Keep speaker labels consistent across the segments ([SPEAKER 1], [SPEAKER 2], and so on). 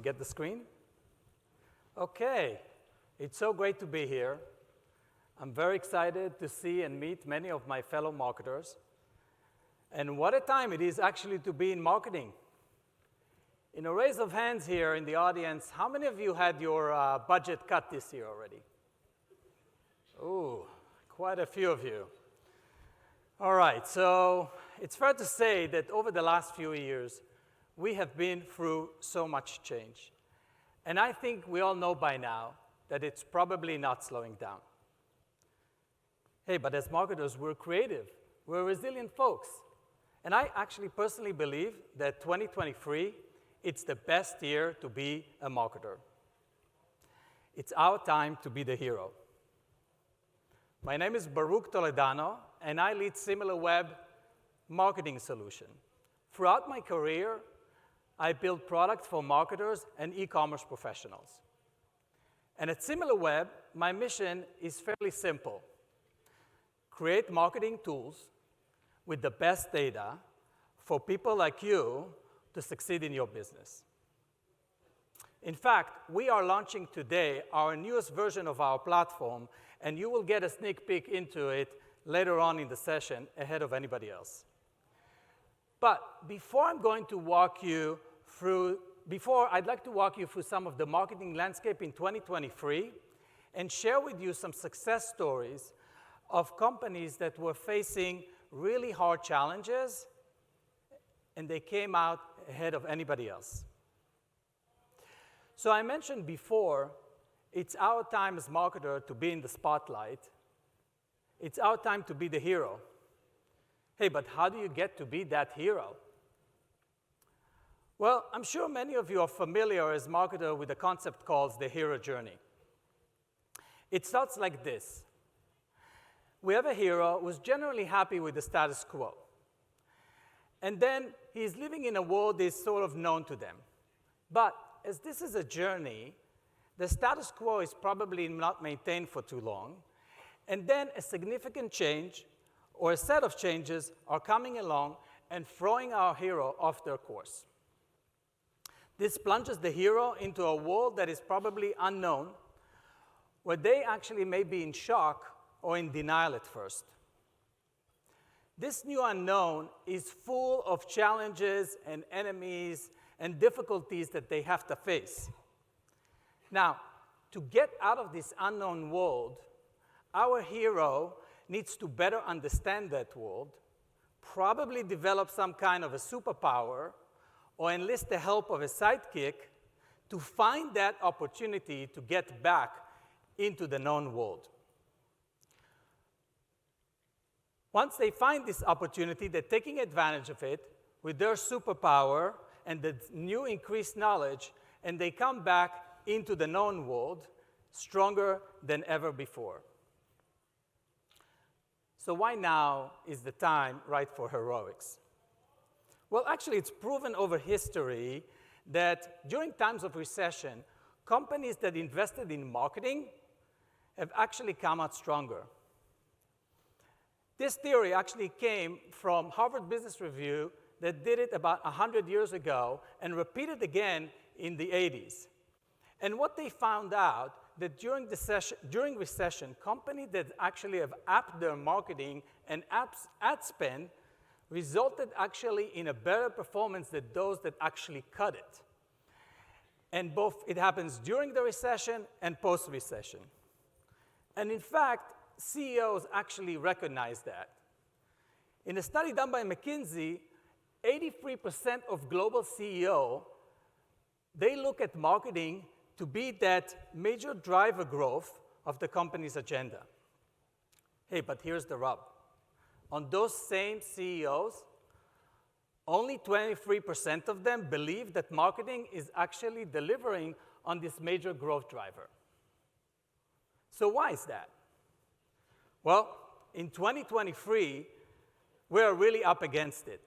[SPEAKER 1] get the screen? Okay. It's so great to be here. I'm very excited to see and meet many of my fellow marketers. And what a time it is actually to be in marketing. In a raise of hands here in the audience, how many of you had your budget cut this year already? Ooh, quite a few of you. All right, so it's fair to say that over the last few years, we have been through so much change. And I think we all know by now that it's probably not slowing down. Hey, but as marketers, we're creative. We're resilient folks. And I actually personally believe that 2023, it's the best year to be a marketer. It's our time to be the hero. My name is Baruch Toledano, and I lead Similarweb marketing solution. Throughout my career, I built products for marketers and e-commerce professionals. And at Similarweb, my mission is fairly simple. Create marketing tools with the best data for people like you to succeed in your business. In fact, we are launching today our newest version of our platform, and you will get a sneak peek into it later on in the session ahead of anybody else. But before I'd like to walk you through some of the marketing landscape in 2023 and share with you some success stories of companies that were facing really hard challenges and they came out ahead of anybody else. So I mentioned before, it's our time as marketer to be in the spotlight. It's our time to be the hero. Hey, but how do you get to be that hero? Well, I'm sure many of you are familiar as marketer with a concept called the hero journey. It starts like this. We have a hero who's generally happy with the status quo. And then he's living in a world that is sort of known to them. But as this is a journey, the status quo is probably not maintained for too long. And then a significant change or a set of changes are coming along and throwing our hero off their course. This plunges the hero into a world that is probably unknown, where they actually may be in shock or in denial at first. This new unknown is full of challenges and enemies and difficulties that they have to face. Now, to get out of this unknown world, our hero needs to better understand that world, probably develop some kind of a superpower, or enlist the help of a sidekick to find that opportunity to get back into the known world. Once they find this opportunity, they're taking advantage of it with their superpower and the new increased knowledge, and they come back into the known world stronger than ever before. So why now is the time right for heroics? Well, actually, it's proven over history that during times of recession, companies that invested in marketing have actually come out stronger. This theory actually came from Harvard Business Review that did it about 100 years ago and repeated again in the 80s. And what they found out that during recession, companies that actually have upped their marketing and ad spend resulted actually in a better performance than those that actually cut it. And it happens during the recession and post-recession. And in fact, CEOs actually recognize that. In a study done by McKinsey, 83% of global CEOs, they look at marketing to be that major driver growth of the company's agenda. Hey, but here's the rub. On those same CEOs, only 23% of them believe that marketing is actually delivering on this major growth driver. So why is that? Well, in 2023, we're really up against it.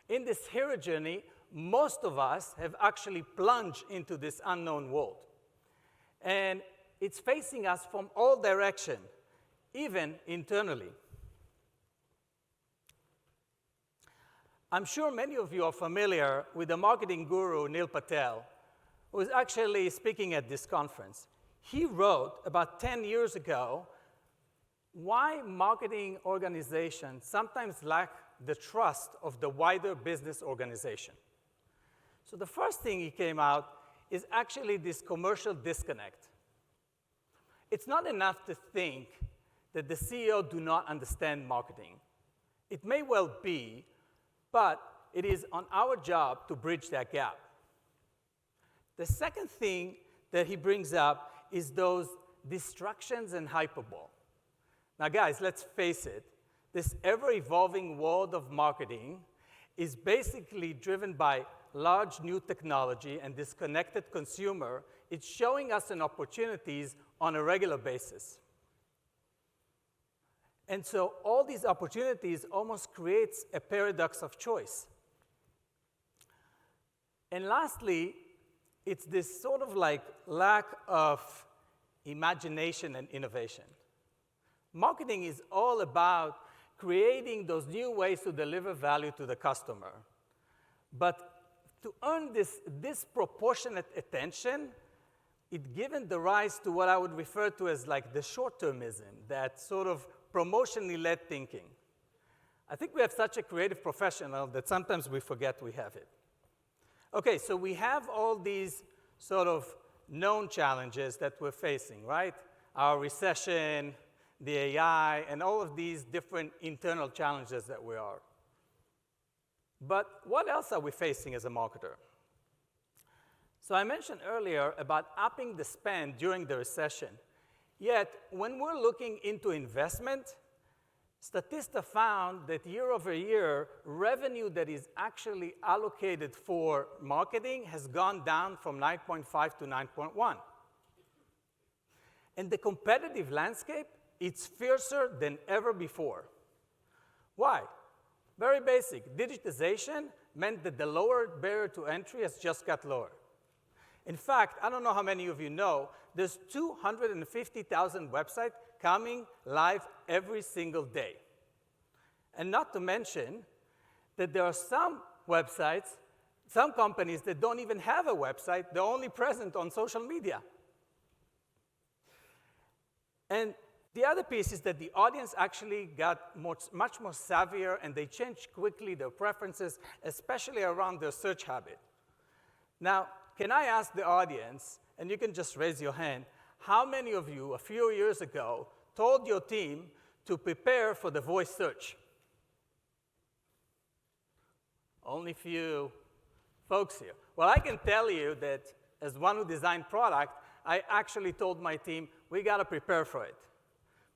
[SPEAKER 1] In this hero journey, most of us have actually plunged into this unknown world. And it's facing us from all directions, even internally. I'm sure many of you are familiar with the marketing guru, Neil Patel, who was actually speaking at this conference. He wrote about 10 years ago why marketing organizations sometimes lack the trust of the wider business organization. So the first thing he came out is actually this commercial disconnect. It's not enough to think that the CEO do not understand marketing. It may well be, but it is on our job to bridge that gap. The second thing that he brings up is those distractions and hyperbole. Now guys, let's face it, this ever-evolving world of marketing is basically driven by large new technology and this connected consumer. It's showing us an opportunities on a regular basis. And so all these opportunities almost creates a paradox of choice. And lastly, it's this sort of like lack of imagination and innovation. Marketing is all about creating those new ways to deliver value to the customer. But to earn this disproportionate attention, it given the rise to what I would refer to as like the short-termism, that sort of promotionally led thinking. I think we have such a creative professional that sometimes we forget we have it. Okay, so we have all these sort of known challenges that we're facing, right? Our recession, the AI, and all of these different internal challenges that we are. But what else are we facing as a marketer? So I mentioned earlier about upping the spend during the recession. Yet, when we're looking into investment, Statista found that year over year, revenue that is actually allocated for marketing has gone down from 9.5 to 9.1. And the competitive landscape, it's fiercer than ever before. Why? Very basic. Digitization meant that the lower barrier to entry has just got lower. In fact, I don't know how many of you know, there's 250,000 websites coming live every single day. And not to mention that there are some websites, some companies that don't even have a website, they're only present on social media. And the other piece is that the audience actually got much more savvier, and they changed quickly their preferences, especially around their search habit. Now, can I ask the audience, and you can just raise your hand, how many of you a few years ago told your team to prepare for the voice search? Only few folks here. Well, I can tell you that as one who designed product, I actually told my team, we got to prepare for it.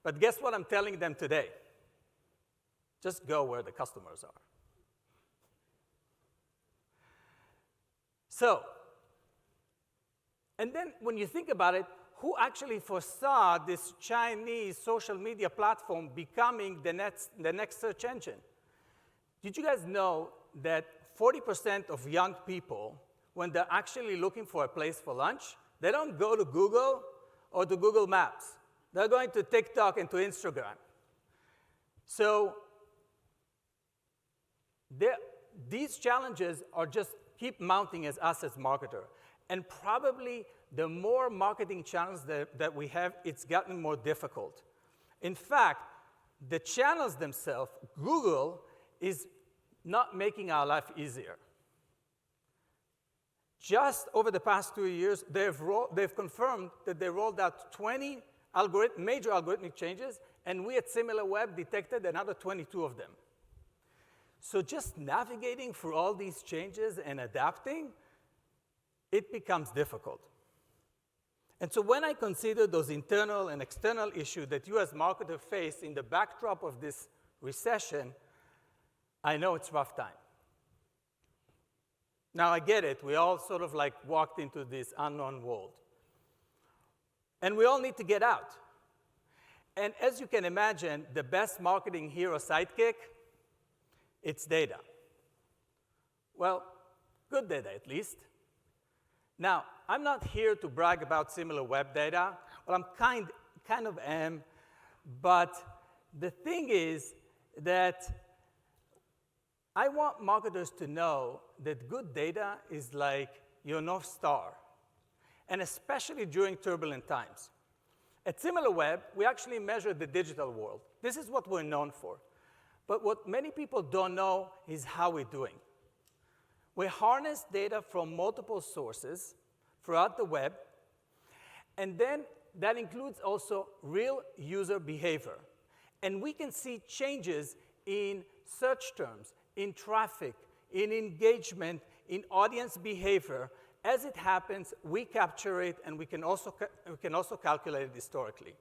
[SPEAKER 1] But guess what I'm telling them today? Just go where the customers are. So, and then when you think about it, who actually foresaw this Chinese social media platform becoming the next search engine? Did you guys know that 40% of young people, when they're actually looking for a place for lunch, they don't go to Google or to Google Maps. They're going to TikTok and to Instagram. So these challenges are just keep mounting as us as marketer. And probably the more marketing channels that we have, it's gotten more difficult. In fact, the channels themselves, Google, is not making our life easier. Just over the past 2 years, they've confirmed that they rolled out 20 major algorithmic changes, and we at Similarweb detected another 22 of them. So just navigating through all these changes and adapting, it becomes difficult. And so when I consider those internal and external issues that you as marketers face in the backdrop of this recession, I know it's a rough time. Now, I get it. We all sort of like walked into this unknown world. And we all need to get out. And as you can imagine, the best marketing hero sidekick, it's data. Well, good data at least. Now, I'm not here to brag about Similarweb data. Well, I'm kind of am. But the thing is that I want marketers to know that good data is like your North Star. and especially during turbulent times. At Similarweb, we actually measure the digital world. This is what we're known for. But what many people don't know is how we're doing. We harness data from multiple sources throughout the web, and then that includes also real user behavior. And we can see changes in search terms, in traffic, in engagement, in audience behavior. As it happens, we capture it, and we can also calculate it historically.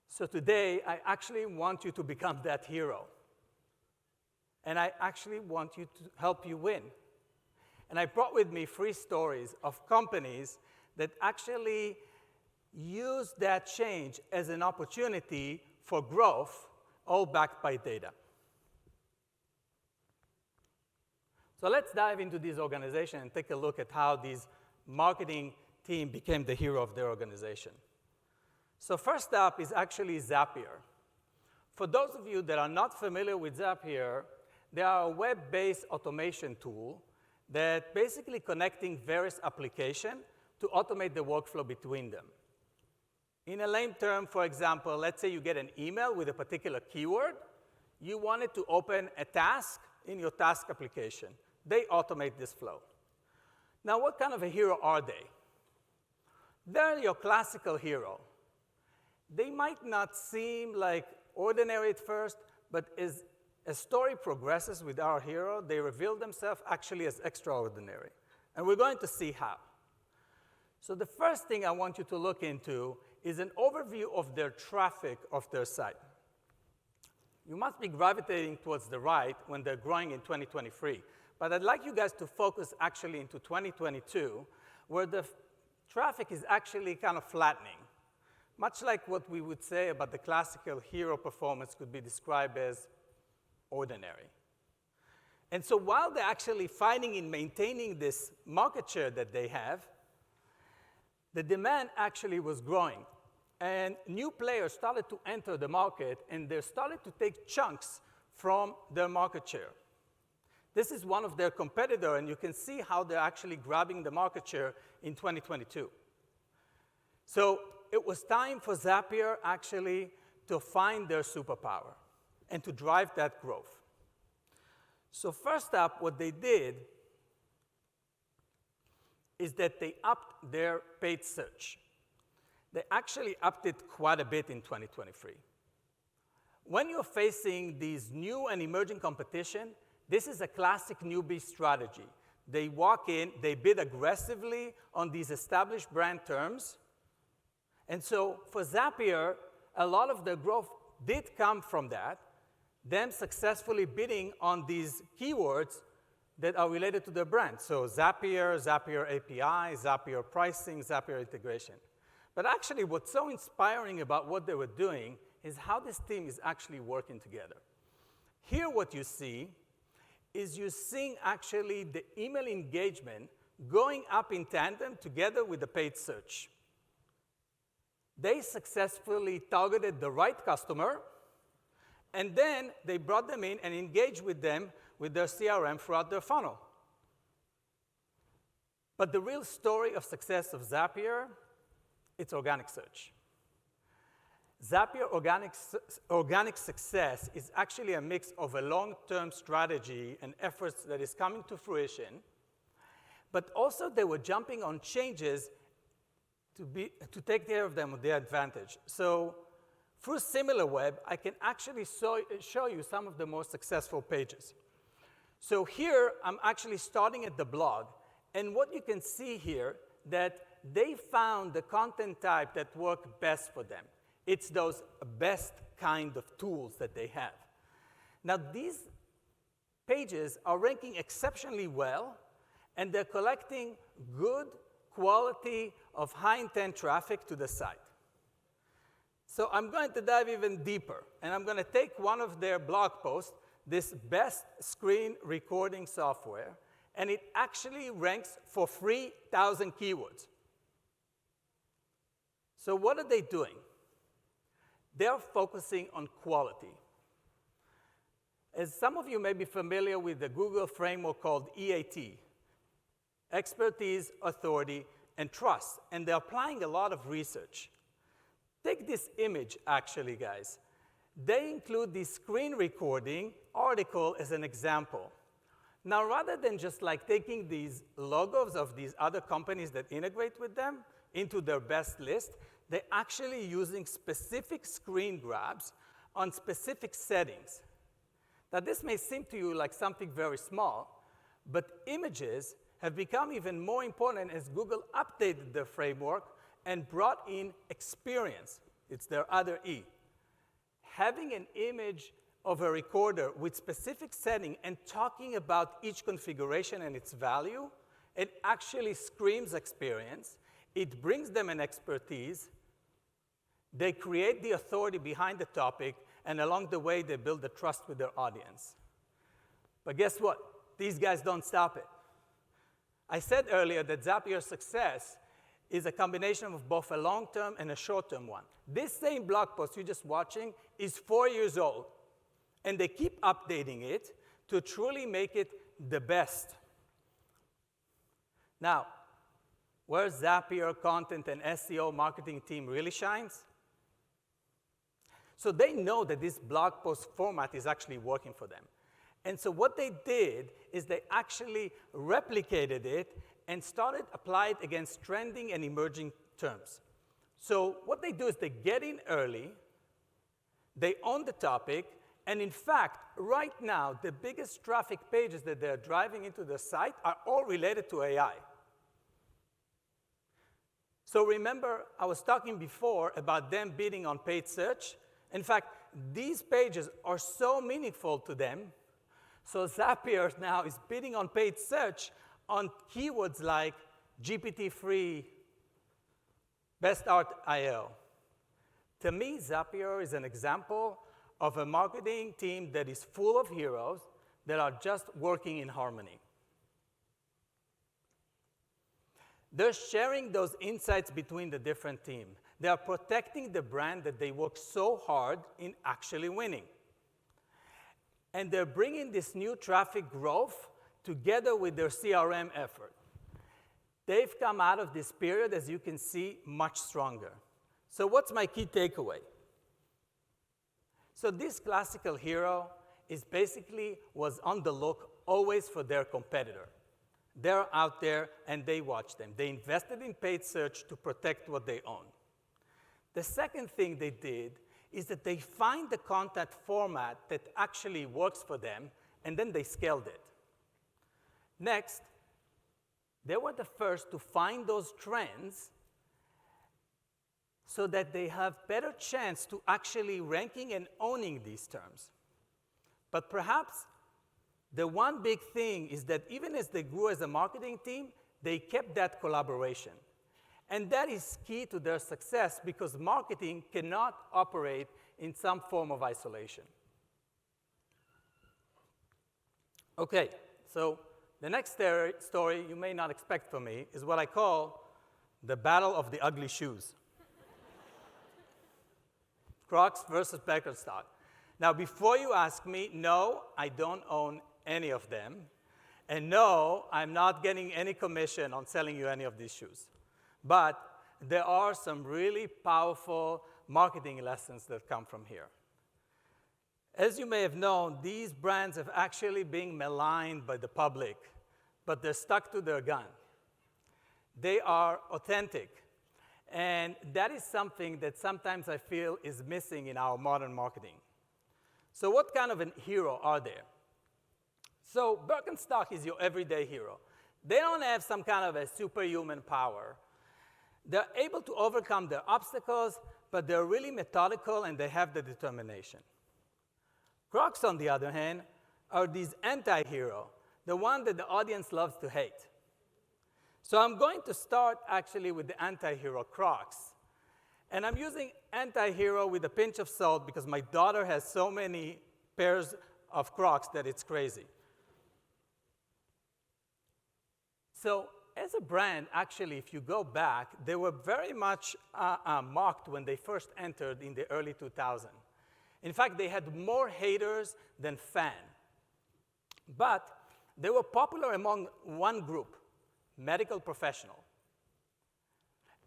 [SPEAKER 1] So today, I actually want you to become that hero. And I actually want you to help you win. And I brought with me 3 stories of companies that actually use that change as an opportunity for growth, all backed by data. So let's dive into this organization and take a look at how this marketing team became the hero of their organization. So first up is actually Zapier. For those of you that are not familiar with Zapier, they are a web-based automation tool that basically connecting various applications to automate the workflow between them. In a lame term, for example, let's say you get an email with a particular keyword. You want it to open a task in your task application. They automate this flow. Now, what kind of a hero are they? They're your classical hero. They might not seem like ordinary at first, but as a story progresses with our hero, they reveal themselves actually as extraordinary. And we're going to see how. So the first thing I want you to look into is an overview of their traffic of their site. You must be gravitating towards the right when they're growing in 2023. But I'd like you guys to focus actually into 2022, where the traffic is actually kind of flattening. Much like what we would say about the classical hero performance could be described as ordinary. And so while they're actually fighting in maintaining this market share that they have, the demand actually was growing. And new players started to enter the market, and they started to take chunks from their market share. This is one of their competitors, and you can see how they're actually grabbing the market share in 2022. So it was time for Zapier actually to find their superpower and to drive that growth. So first up, what they did is that they upped their paid search. They actually upped it quite a bit in 2023. When you're facing these new and emerging competition, this is a classic newbie strategy. They walk in, they bid aggressively on these established brand terms. And so for Zapier, a lot of their growth did come from that, them successfully bidding on these keywords that are related to their brand. So Zapier, Zapier API, Zapier pricing, Zapier integration. But actually, what's so inspiring about what they were doing is how this team is actually working together. Here, what you see is you're seeing actually the email engagement going up in tandem together with the paid search. They successfully targeted the right customer, and then they brought them in and engaged with them with their CRM throughout their funnel. But the real story of success of Zapier, it's organic search. Zapier organic success is actually a mix of a long-term strategy and efforts that is coming to but also they were jumping on changes to take care of them with their advantage. So through Similarweb, I can actually show you some of the most successful pages. So here, I'm actually starting at the blog, and what you can see here, that they found the content type that worked best for them. It's those best kind of tools that they have. Now, these pages are ranking exceptionally well, and they're collecting good quality of high-intent traffic to the site. So I'm going to dive even deeper, and I'm going to take one of their blog posts, this best screen recording software, and it actually ranks for 3,000 keywords. So what are they doing? They're focusing on quality. As some of you may be familiar with the Google framework called EAT, expertise, authority, and trust. And they're applying a lot of research. Take this image, actually, guys. They include the screen recording article as an example. Now, rather than just like taking these logos of these other companies that integrate with them into their best list, they're actually using specific screen grabs on specific settings. Now, this may seem to you like something very small, but images have become even more important as Google updated their framework and brought in experience. It's their other E. Having an image of a recorder with specific setting and talking about each configuration and its value, it actually screams experience. It brings them an expertise. They create the authority behind the topic, and along the way, they build the trust with their audience. But guess what? These guys don't stop it. I said earlier that Zapier's success is a combination of both a long-term and a short-term one. This same blog post you're just watching is 4 years old, and they keep updating it to truly make it the best. Now, where Zapier content and SEO marketing team really shines? So they know that this blog post format is actually working for them. And so what they did is they actually replicated it and started apply it against trending and emerging terms. So what they do is they get in early, they own the topic, and in fact, right now, the biggest traffic pages that they're driving into the site are all related to AI. So remember, I was talking before about them bidding on paid search. In fact, these pages are so meaningful to them, so Zapier now is bidding on paid search on keywords like GPT-3, best art IO. To me, Zapier is an example of a marketing team that is full of heroes that are just working in harmony. They're sharing those insights between the different teams. They are protecting the brand that they work so hard in actually winning. And they're bringing this new traffic growth together with their CRM effort. They've come out of this period, as you can see, much stronger. So what's my key takeaway? So this classical hero was on the look always for their competitor. They're out there and they watch them. They invested in paid search to protect what they own. The second thing they did is that they find the content format that actually works for them, and then they scaled it. Next, they were the first to find those trends so that they have better chance to actually ranking and owning these terms. But perhaps the one big thing is that even as they grew as a marketing team, they kept that collaboration. And that is key to their success because marketing cannot operate in some form of isolation. Okay, so the next story you may not expect from me is what I call the battle of the ugly shoes. Crocs versus Birkenstock. Now, before you ask me, no, I don't own any of them. And no, I'm not getting any commission on selling you any of these shoes. But there are some really powerful marketing lessons that come from here. As you may have known, these brands have actually been maligned by the public, but they're stuck to their gun. They are authentic. And that is something that sometimes I feel is missing in our modern marketing. So what kind of a hero are there? So Birkenstock is your everyday hero. They don't have some kind of a superhuman power. They're able to overcome their obstacles, but they're really methodical and they have the determination. Crocs, on the other hand, are these anti-hero, the one that the audience loves to hate. So I'm going to start actually with the anti-hero Crocs. And I'm using anti-hero with a pinch of salt because my daughter has so many pairs of Crocs that it's crazy. So as a brand, actually, if you go back, they were very much mocked when they first entered in the early 2000s. In fact, they had more haters than fans. But they were popular among one group, medical professional.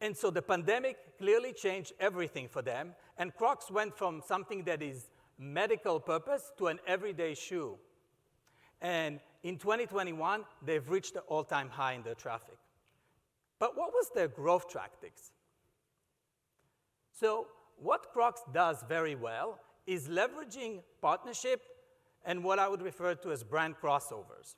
[SPEAKER 1] And so the pandemic clearly changed everything for them, and Crocs went from something that is medical purpose to an everyday shoe. And in 2021, they've reached the all-time high in their traffic. But what was their growth tactics? So what Crocs does very well is leveraging partnership and what I would refer to as brand crossovers.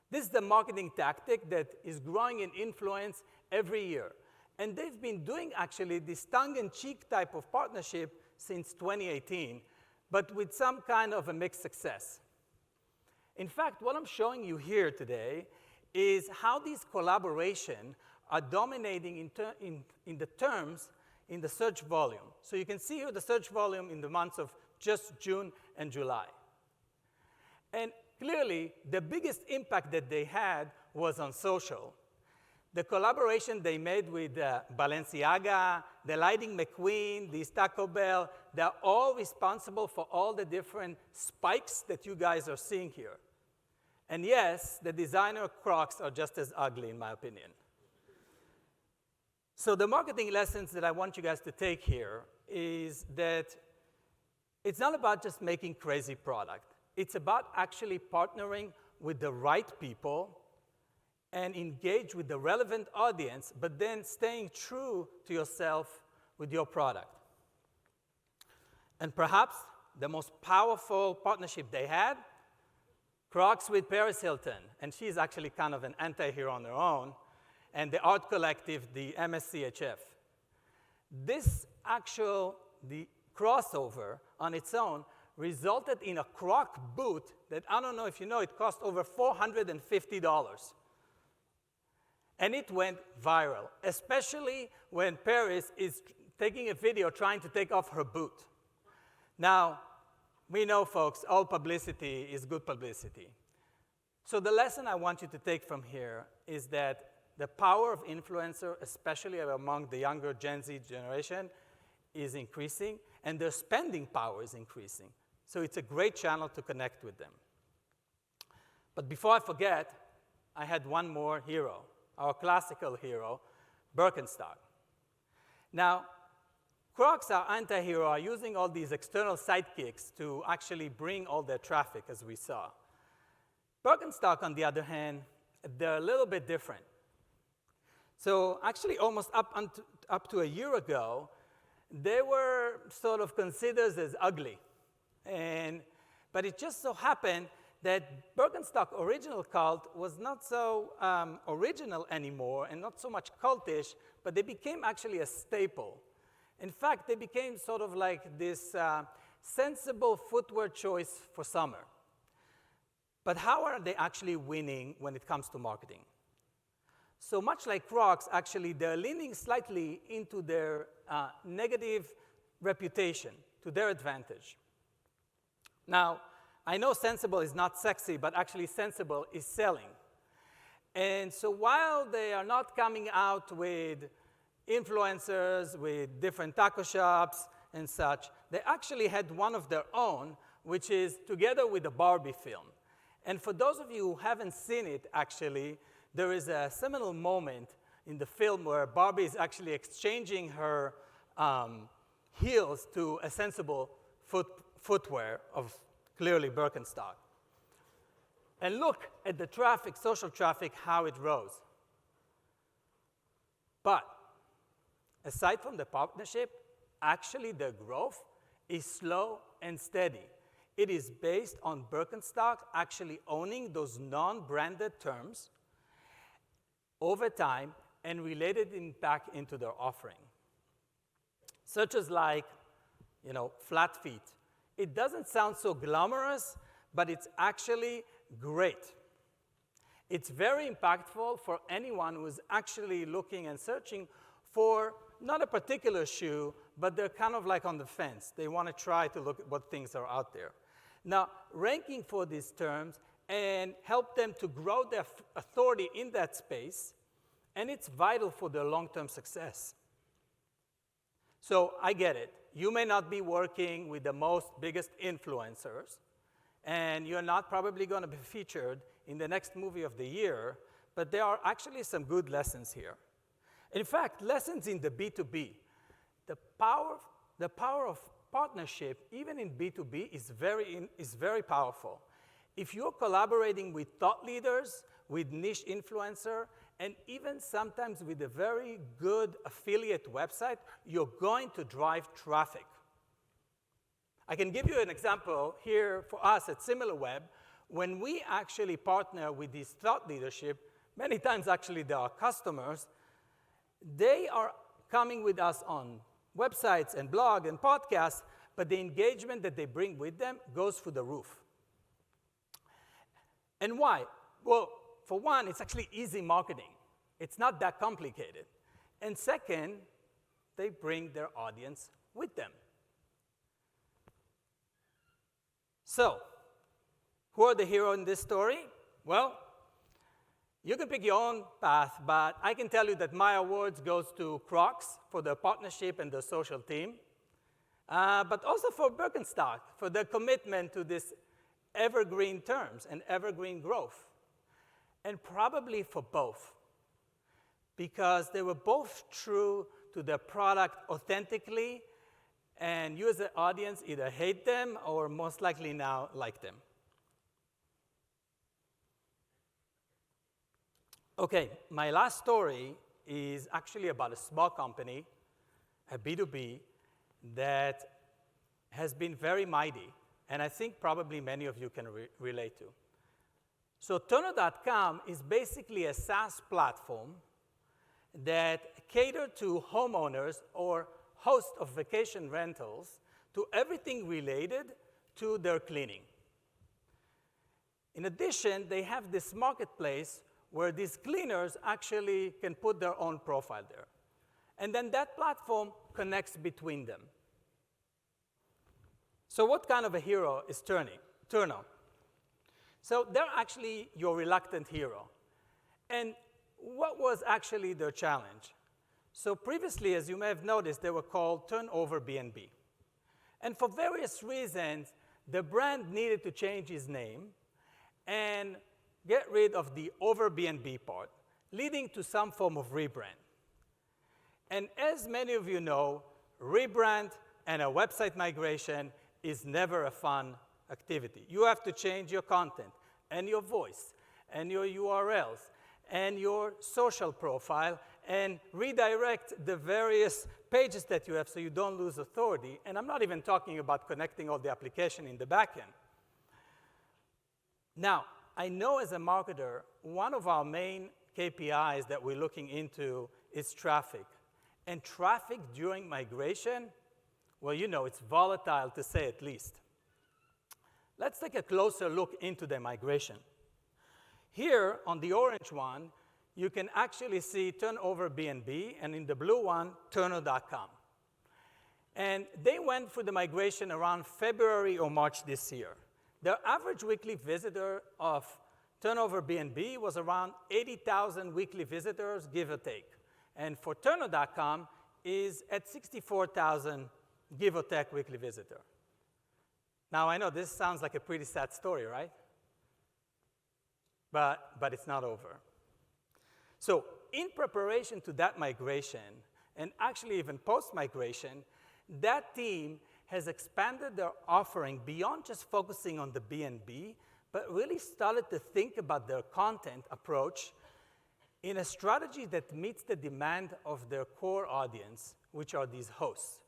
[SPEAKER 1] This is the marketing tactic that is growing in influence every year. And they've been doing actually this tongue-in-cheek type of partnership since 2018, but with some kind of a mixed success. In fact, what I'm showing you here today is how these collaborations are dominating in the terms in the search volume. So you can see here the search volume in the months of just June and July. And clearly, the biggest impact that they had was on social. The collaboration they made with Balenciaga, the Lightning McQueen, the Taco Bell, they're all responsible for all the different spikes that you guys are seeing here. And yes, the designer Crocs are just as ugly, in my opinion. So the marketing lessons that I want you guys to take here is that it's not about just making crazy product. It's about actually partnering with the right people and engage with the relevant audience, but then staying true to yourself with your product. And perhaps the most powerful partnership they had, Crocs with Paris Hilton, and she's actually kind of an anti-hero on her own, and the art collective, the MSCHF. This the crossover on its own resulted in a Croc boot that, I don't know if you know, it cost over $450. And it went viral, especially when Paris is taking a video trying to take off her boot. Now, we know, folks, all publicity is good publicity. So the lesson I want you to take from here is that the power of influencer, especially among the younger Gen Z generation, is increasing, and their spending power is increasing. So it's a great channel to connect with them. But before I forget, I had one more hero, our classical hero, Birkenstock. Now, Crocs, our anti-hero, are using all these external sidekicks to actually bring all their traffic, as we saw. Birkenstock, on the other hand, they're a little bit different. So actually, almost up to a year ago, they were sort of considered as ugly. But it just so happened that Birkenstock original cult was not so original anymore and not so much cultish, but they became actually a staple. In fact, they became sort of like this sensible footwear choice for summer. But how are they actually winning when it comes to marketing? So much like Crocs, actually, they're leaning slightly into their negative reputation, to their advantage. Now, I know sensible is not sexy, but actually sensible is selling. And so while they are not coming out with influencers, with different taco shops and such, they actually had one of their own, which is together with the Barbie film. And for those of you who haven't seen it, actually, there is a seminal moment in the film where Barbie is actually exchanging her heels to a sensible footwear of clearly Birkenstock. And look at the traffic, social traffic, how it rose. But aside from the partnership, actually the growth is slow and steady. It is based on Birkenstock actually owning those non-branded terms over time and related it back into their offering. Such as like, flat feet. It doesn't sound so glamorous, but it's actually great. It's very impactful for anyone who's actually looking and searching for not a particular shoe, but they're kind of like on the fence. They want to try to look at what things are out there. Now, ranking for these terms and help them to grow their authority in that space, and it's vital for their long-term success. So I get it. You may not be working with the biggest influencers, and you're not probably going to be featured in the next movie of the year, but there are actually some good lessons here. In fact, lessons in the B2B. The power of partnership, even in B2B, is very powerful. If you're collaborating with thought leaders, with niche influencer, and even sometimes with a very good affiliate website, you're going to drive traffic. I can give you an example here for us at Similarweb. When we actually partner with this thought leadership, many times actually they are customers, they are coming with us on websites and blog and podcasts, but the engagement that they bring with them goes through the roof. And why? Well, for one, it's actually easy marketing. It's not that complicated. And second, they bring their audience with them. So, who are the heroes in this story? Well, you can pick your own path, but I can tell you that my awards goes to Crocs for the partnership and the social team, but also for Birkenstock for the commitment to this evergreen terms and evergreen growth, and probably for both, because they were both true to their product authentically, and you as an audience either hate them or most likely now like them. Okay, my last story is actually about a small company, a B2B, that has been very mighty, and I think probably many of you can relate to. So Turner.com is basically a SaaS platform that catered to homeowners or hosts of vacation rentals to everything related to their cleaning. In addition, they have this marketplace where these cleaners actually can put their own profile there. And then that platform connects between them. So what kind of a hero is Turner? So they're actually your reluctant hero. And what was actually their challenge? So previously, as you may have noticed, they were called Turnover B&B. And for various reasons, the brand needed to change its name and get rid of the over B&B part, leading to some form of rebrand. And as many of you know, rebrand and a website migration is never a fun activity. You have to change your content and your voice and your URLs and your social profile and redirect the various pages that you have so you don't lose authority. And I'm not even talking about connecting all the application in the backend. Now, I know as a marketer, one of our main KPIs that we're looking into is traffic. And traffic during migration, well, you know, it's volatile to say at least. Let's take a closer look into the migration. Here, on the orange one, you can actually see Turnover B&B, and in the blue one, Turner.com. And they went through the migration around February or March this year. Their average weekly visitor of Turnover B&B was around 80,000 weekly visitors, give or take. And for Turner.com is at 64,000, give or take, weekly visitor. Now, I know this sounds like a pretty sad story, right? But it's not over. So in preparation to that migration, and actually even post-migration, that team has expanded their offering beyond just focusing on the B&B, but really started to think about their content approach in a strategy that meets the demand of their core audience, which are these hosts.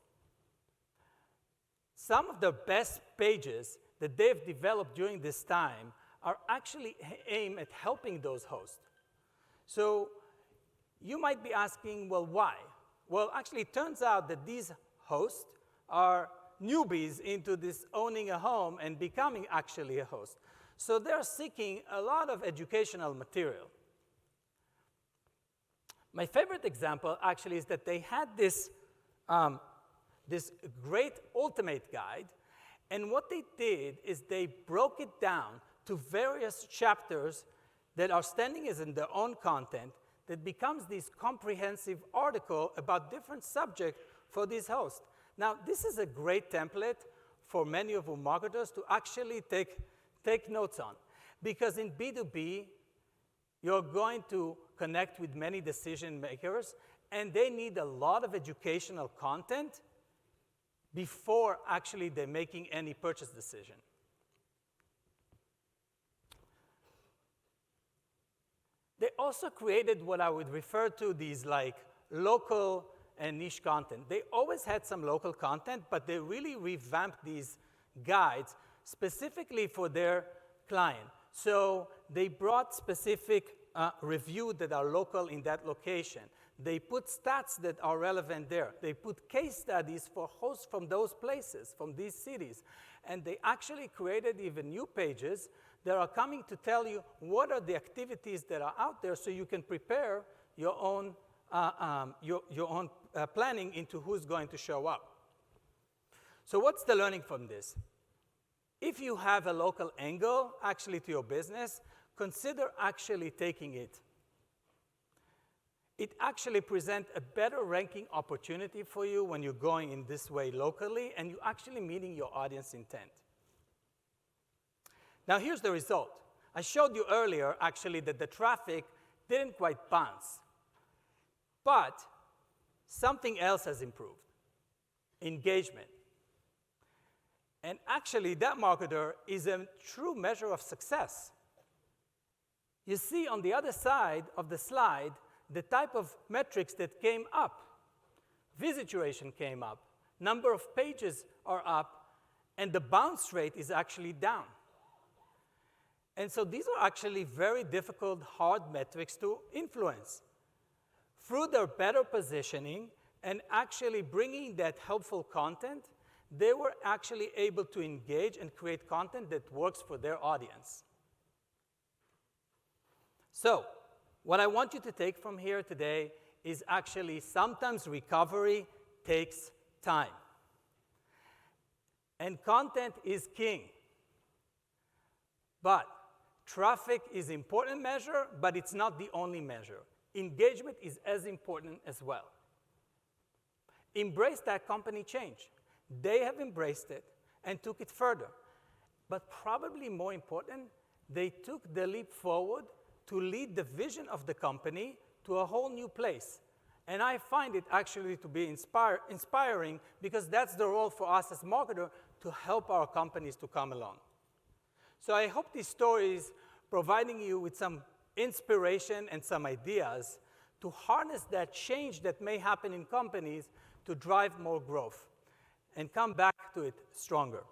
[SPEAKER 1] Some of the best pages that they've developed during this time are actually aimed at helping those hosts. So you might be asking, well, why? Well, actually, it turns out that these hosts are newbies into this owning a home and becoming actually a host. So they're seeking a lot of educational material. My favorite example actually is that they had this great ultimate guide, and what they did is they broke it down to various chapters that are standing as in their own content that becomes this comprehensive article about different subjects for these hosts. Now, this is a great template for many of our marketers to actually take notes on. Because in B2B, You're going to connect with many decision makers, and they need a lot of educational content before actually they're making any purchase decision. They also created what I would refer to these like local and niche content. They always had some local content, but they really revamped these guides specifically for their client. So they brought specific reviews that are local in that location. They put stats that are relevant there. They put case studies for hosts from those places, from these cities. And they actually created even new pages that are coming to tell you what are the activities that are out there so you can prepare your own planning into who's going to show up. So what's the learning from this? If you have a local angle actually to your business, consider actually taking it. It actually presents a better ranking opportunity for you when you're going in this way locally and you're actually meeting your audience intent. Now here's the result. I showed you earlier actually that the traffic didn't quite bounce. But something else has improved, engagement. And actually, that marketer is a true measure of success. You see on the other side of the slide the type of metrics that came up. Visit duration came up, number of pages are up, and the bounce rate is actually down. And so these are actually very difficult, hard metrics to influence. Through their better positioning and actually bringing that helpful content, they were actually able to engage and create content that works for their audience. So, what I want you to take from here today is actually sometimes recovery takes time. And content is king. But traffic is an important measure, but it's not the only measure. Engagement is as important as well. Embrace that company change. They have embraced it and took it further. But probably more important, they took the leap forward to lead the vision of the company to a whole new place. And I find it actually to be inspiring because that's the role for us as marketers to help our companies to come along. So I hope these stories providing you with some inspiration and some ideas to harness that change that may happen in companies to drive more growth and come back to it stronger.